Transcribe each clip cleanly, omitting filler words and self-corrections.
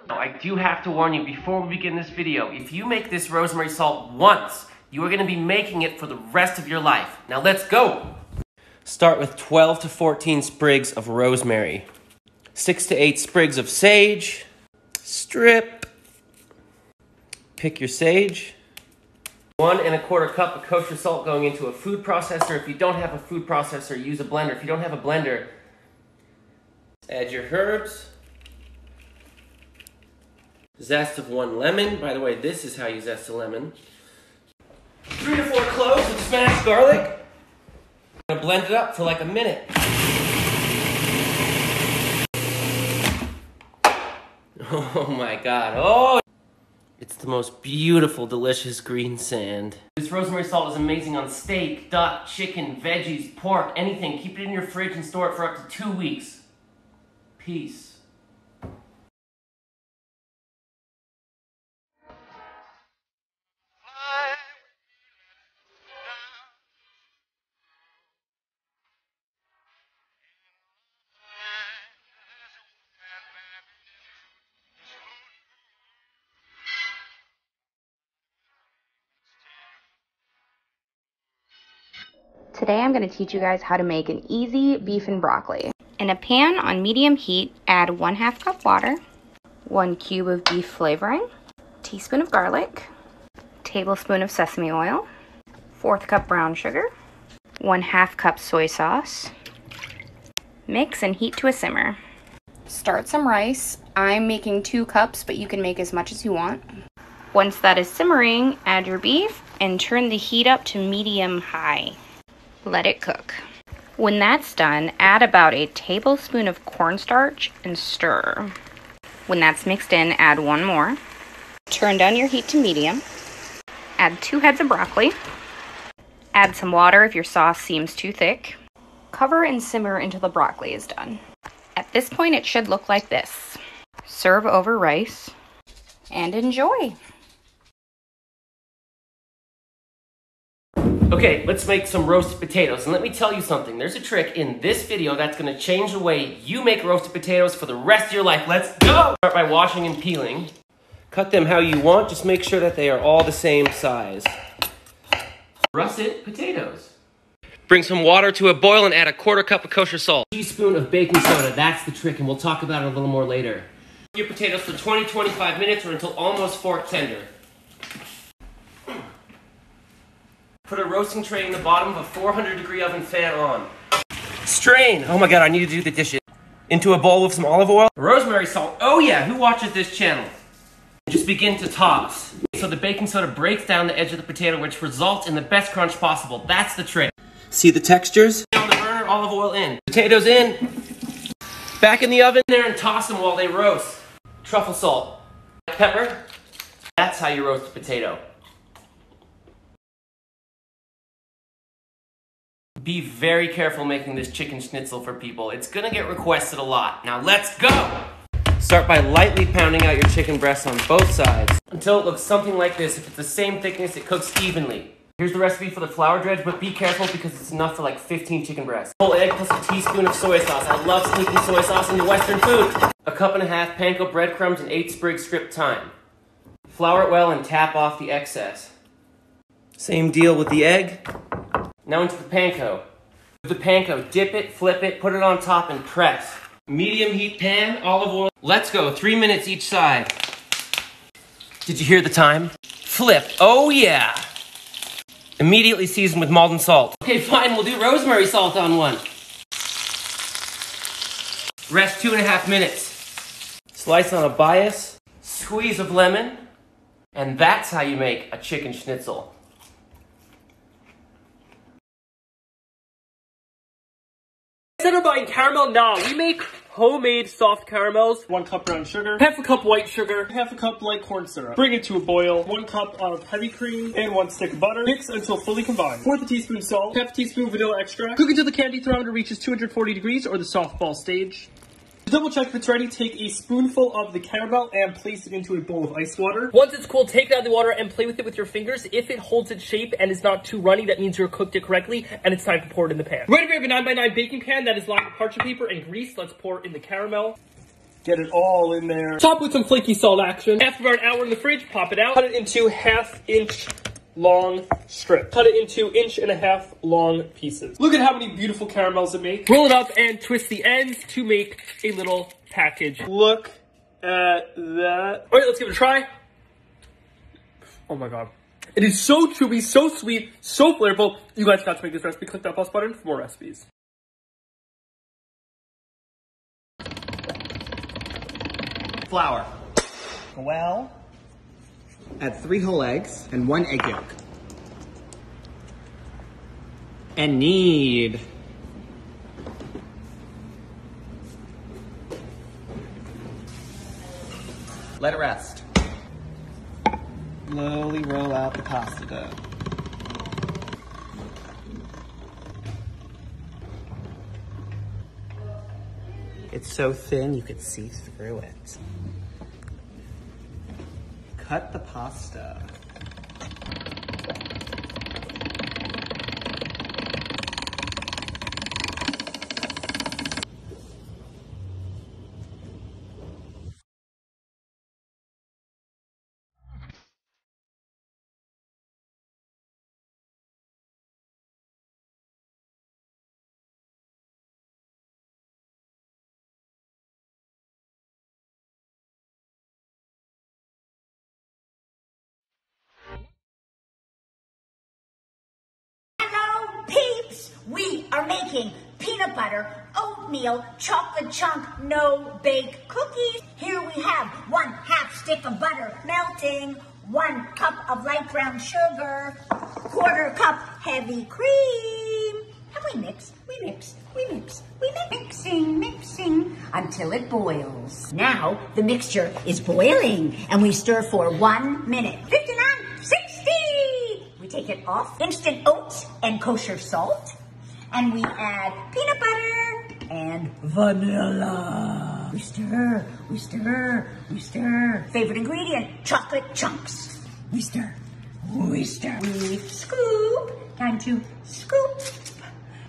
Now, I do have to warn you before we begin this video, if you make this rosemary salt once, you are going to be making it for the rest of your life. Now let's go! Start with 12 to 14 sprigs of rosemary, 6 to 8 sprigs of sage, strip, pick your sage, 1 1/4 cup of kosher salt going into a food processor. If you don't have a food processor, use a blender. If you don't have a blender, add your herbs, zest of 1 lemon. By the way, this is how you zest a lemon. 3 to 4 cloves of smashed garlic. I'm gonna blend it up for like a minute. Oh my God, oh! It's the most beautiful, delicious green sand. This rosemary salt is amazing on steak, duck, chicken, veggies, pork, anything. Keep it in your fridge and store it for up to 2 weeks. Peace. Today I'm going to teach you guys how to make an easy beef and broccoli. In a pan on medium heat, add 1/2 cup water, 1 cube of beef flavoring, teaspoon of garlic, tablespoon of sesame oil, 1/4 cup brown sugar, 1/2 cup soy sauce. Mix and heat to a simmer. Start some rice. I'm making 2 cups, but you can make as much as you want. Once that is simmering, add your beef and turn the heat up to medium-high. Let it cook. When that's done, add about a tablespoon of cornstarch and stir. When that's mixed in, add 1 more. Turn down your heat to medium. Add 2 heads of broccoli. Add some water if your sauce seems too thick. Cover and simmer until the broccoli is done. At this point, it should look like this. Serve over rice and enjoy. Okay, let's make some roasted potatoes. And let me tell you something. There's a trick in this video that's going to change the way you make roasted potatoes for the rest of your life. Let's go! Start by washing and peeling. Cut them how you want. Just make sure that they are all the same size. Russet potatoes. Bring some water to a boil and add a 1/4 cup of kosher salt. A teaspoon of baking soda. That's the trick, and we'll talk about it a little more later. Cook your potatoes for 20-25 minutes or until almost fork tender. Put a roasting tray in the bottom of a 400-degree oven fan on. Strain. Oh my God, I need to do the dishes. Into a bowl with some olive oil. Rosemary salt. Oh yeah, who watches this channel? Just begin to toss. So the baking soda breaks down the edge of the potato, which results in the best crunch possible. That's the trick. See the textures? On the burner, olive oil in. Potatoes in. Back in the oven there and toss them while they roast. Truffle salt. Pepper. That's how you roast a potato. Be very careful making this chicken schnitzel for people. It's gonna get requested a lot. Now let's go! Start by lightly pounding out your chicken breasts on both sides until it looks something like this. If it's the same thickness, it cooks evenly. Here's the recipe for the flour dredge, but be careful because it's enough for like 15 chicken breasts. Whole egg plus a teaspoon of soy sauce. I love sneaking soy sauce into Western food. A 1.5 cups panko breadcrumbs and 8 sprigs stripped thyme. Flour it well and tap off the excess. Same deal with the egg. Now into the panko. With the panko, dip it, flip it, put it on top and press. Medium heat pan, olive oil. Let's go, 3 minutes each side. Did you hear the time? Flip, oh yeah. Immediately season with malt and salt. Okay, fine, we'll do rosemary salt on one. Rest 2.5 minutes. Slice on a bias, squeeze of lemon, and that's how you make a chicken schnitzel. Instead of buying caramel, nah, we make homemade soft caramels. 1 cup brown sugar, 1/2 cup white sugar, 1/2 cup light corn syrup. Bring it to a boil, 1 cup of heavy cream, and 1 stick of butter. Mix until fully combined. 1/4 teaspoon salt, 1/2 teaspoon vanilla extract. Cook until the candy thermometer reaches 240 degrees or the softball stage. To double check if it's ready, take a spoonful of the caramel and place it into a bowl of ice water. Once it's cool, take it out of the water and play with it with your fingers. If it holds its shape and is not too runny, that means you've cooked it correctly, and it's time to pour it in the pan. Ready, we have a 9x9 baking pan that is lined with parchment paper and grease. Let's pour in the caramel. Get it all in there. Top with some flaky salt action. After about an hour in the fridge, pop it out. Cut it into 1/2-inch long strips. Cut it into 1.5-inch long pieces. Look at how many beautiful caramels it makes. Roll it up and twist the ends to make a little package. Look at that. All right, let's give it a try. Oh my God. It is so chewy, so sweet, so flavorful. You guys got to make this recipe. Click that plus button for more recipes. Flour. Well, add 3 whole eggs and 1 egg yolk. And knead. Let it rest. Slowly roll out the pasta dough. It's so thin you could see through it. Cut the pasta. Peeps, we are making peanut butter, oatmeal, chocolate chunk, no bake cookies. Here we have 1/2 stick of butter melting, 1 cup of light brown sugar, 1/4 cup heavy cream. And we mix, we mix, we mix, we mix. Mixing until it boils. Now the mixture is boiling and we stir for 1 minute. 59, 60. We take it off, instant oats and kosher salt, and we add peanut butter and vanilla. We stir, we stir, we stir. Favorite ingredient, chocolate chunks. We stir, we stir. We scoop, time to scoop.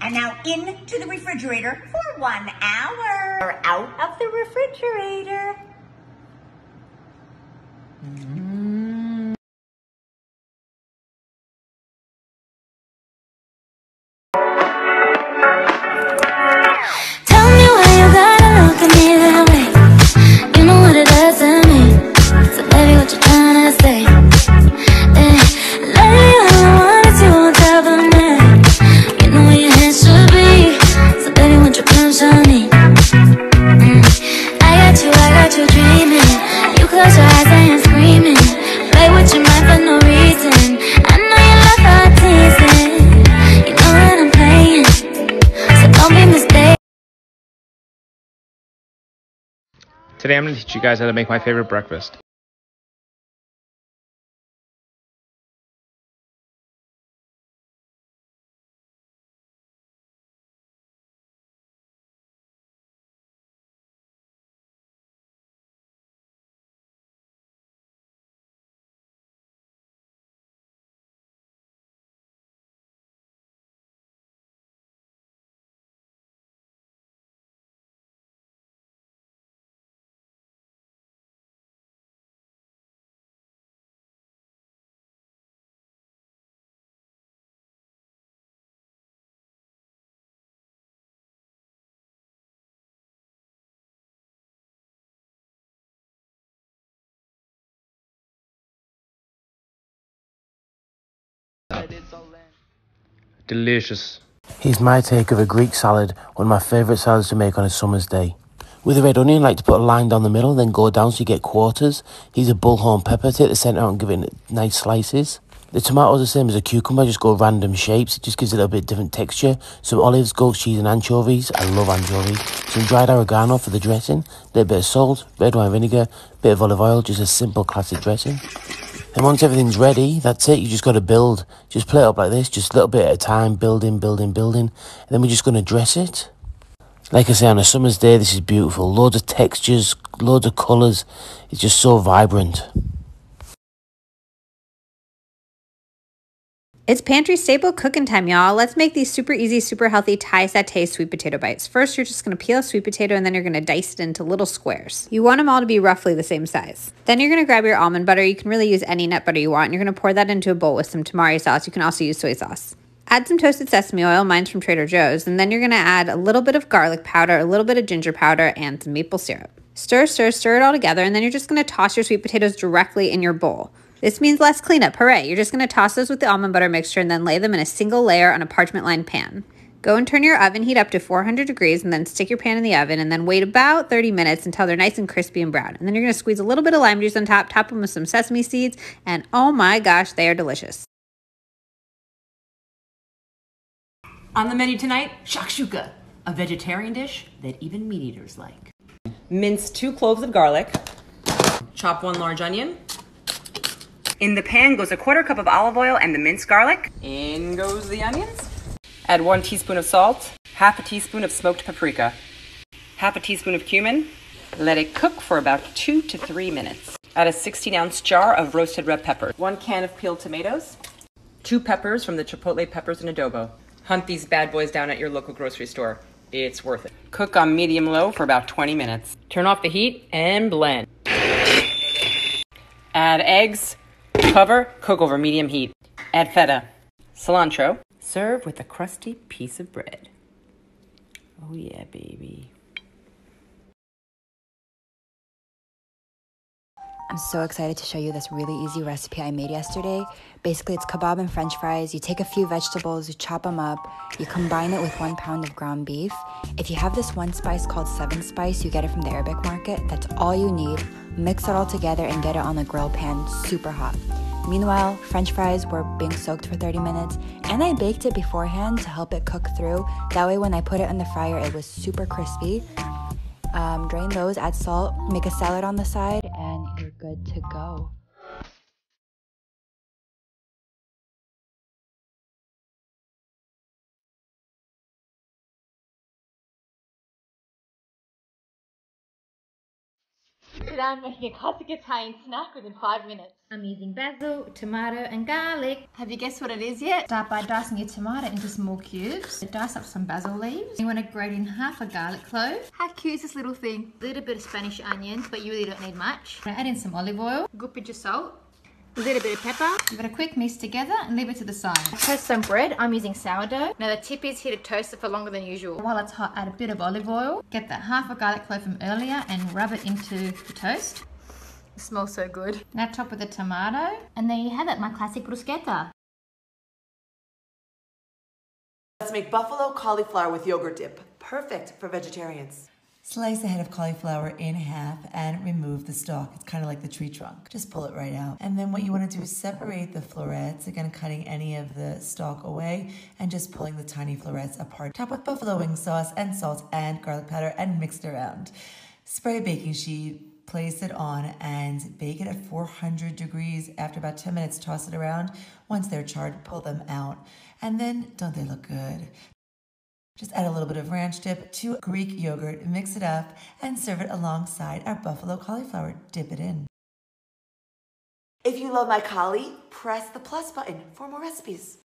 And now into the refrigerator for 1 hour. Out of the refrigerator. Today I'm going to teach you guys how to make my favorite breakfast. Delicious. Here's my take of a Greek salad, one of my favourite salads to make on a summer's day. With a red onion, I like to put a line down the middle, then go down so you get quarters. Here's a bullhorn pepper, take the centre out and give it nice slices. The tomatoes are the same as a cucumber, just go random shapes, it just gives it a little bit different texture. Some olives, goat cheese and anchovies, I love anchovies. Some dried oregano for the dressing, a little bit of salt, red wine vinegar, bit of olive oil, just a simple classic dressing. And once everything's ready, that's it, you just got to build. Just plate it up like this, just a little bit at a time, building. And then we're just going to dress it. Like I say, on a summer's day, this is beautiful. Loads of textures, loads of colours. It's just so vibrant. It's pantry staple cooking time, y'all. Let's make these super easy, super healthy Thai satay sweet potato bites. First, you're just going to peel a sweet potato and then you're going to dice it into little squares. You want them all to be roughly the same size. Then you're going to grab your almond butter. You can really use any nut butter you want. And you're going to pour that into a bowl with some tamari sauce. You can also use soy sauce. Add some toasted sesame oil, mine's from Trader Joe's, and then you're going to add a little bit of garlic powder, a little bit of ginger powder, and some maple syrup. Stir it all together, and then you're just going to toss your sweet potatoes directly in your bowl. This means less cleanup, hooray! You're just going to toss those with the almond butter mixture and then lay them in a single layer on a parchment-lined pan. Go and turn your oven heat up to 400 degrees and then stick your pan in the oven and then wait about 30 minutes until they're nice and crispy and brown. And then you're going to squeeze a little bit of lime juice on top, top them with some sesame seeds, and oh my gosh, they are delicious. On the menu tonight, shakshuka, a vegetarian dish that even meat eaters like. Mince 2 cloves of garlic. Chop 1 large onion. In the pan goes a 1/4 cup of olive oil and the minced garlic. In goes the onions. Add 1 teaspoon of salt, 1/2 teaspoon of smoked paprika, 1/2 teaspoon of cumin. Let it cook for about 2 to 3 minutes. Add a 16-ounce jar of roasted red peppers, 1 can of peeled tomatoes, 2 peppers from the chipotle peppers and adobo. Hunt these bad boys down at your local grocery store. It's worth it. Cook on medium-low for about 20 minutes. Turn off the heat and blend. Add eggs. Cover, cook over medium heat. Add feta, cilantro. Serve with a crusty piece of bread. Oh yeah, baby. I'm so excited to show you this really easy recipe I made yesterday. Basically, it's kebab and french fries. You take a few vegetables, you chop them up, you combine it with 1 pound of ground beef. If you have this one spice called 7 spice, you get it from the Arabic market. That's all you need. Mix it all together and get it on the grill pan super hot. Meanwhile, french fries were being soaked for 30 minutes, and I baked it beforehand to help it cook through. That way when I put it in the fryer, it was super crispy. Drain those, add salt, make a salad on the side, and you're good to go. Today I'm making a classic Italian snack within 5 minutes. I'm using basil, tomato and garlic. Have you guessed what it is yet? Start by dicing your tomato into small cubes. Dice up some basil leaves. You want to grate in 1/2 garlic clove. How cute is this little thing? A little bit of Spanish onions, but you really don't need much. Add in some olive oil, a good pinch of salt, a little bit of pepper. Give it a quick mix together and leave it to the side. Toast some bread. I'm using sourdough. Now the tip is here to toast it for longer than usual. While it's hot, add a bit of olive oil. Get that 1/2 garlic clove from earlier and rub it into the toast. It smells so good. Now top with the tomato. And there you have it, my classic bruschetta. Let's make buffalo cauliflower with yogurt dip. Perfect for vegetarians. Slice a head of cauliflower in half and remove the stalk. It's kind of like the tree trunk. Just pull it right out. And then what you want to do is separate the florets, again cutting any of the stalk away and just pulling the tiny florets apart. Top with buffalo wing sauce and salt and garlic powder and mix it around. Spray a baking sheet, place it on and bake it at 400 degrees. After about 10 minutes, toss it around. Once they're charred, pull them out. And then, don't they look good? Just add a little bit of ranch dip to Greek yogurt, mix it up, and serve it alongside our buffalo cauliflower. Dip it in. If you love my cauli, press the plus button for more recipes.